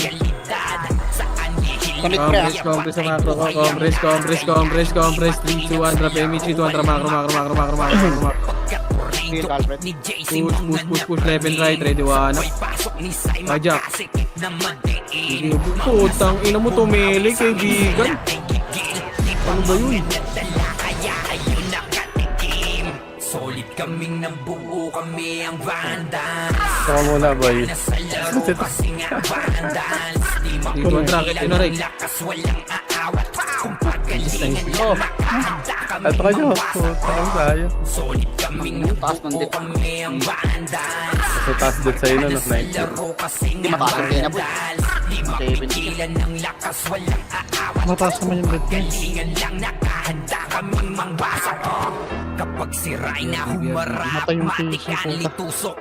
Commit, pre, Compress sa makro ko. Compress. 3, 2, 1, drop image. 3, 2, 1, drop makro. Kill, Alfred. Ni JC Push, left and right, ready, one. Hijack. Sige, putang ina mo tumili, kaibigan. Ano ba yun? Solid kaming nabuo, kami ang vandals. Saka muna, boy. Nasa laro kasing ang vandals. Di Hindi ko tracket yun na rin. lakas, walang aawat. Kung pagalingan Oh. lang, nakahanda kami At ka nyo. Saan tayo? Solid kaming Taas ng nabuo, dip. kami ang vandals. So, taas dit sa'yo nun, Nasa 90. laro kasing Hindi ang mataas ang kaya, boy. vandals. Di mapigilan ng lakas, walang aawat. Mataas naman yung bet niya. Galingan lang, nakahanda kaming mangbasok. Kapag si Rhina humarap, Matay yung matik piso, ang puta. litusok.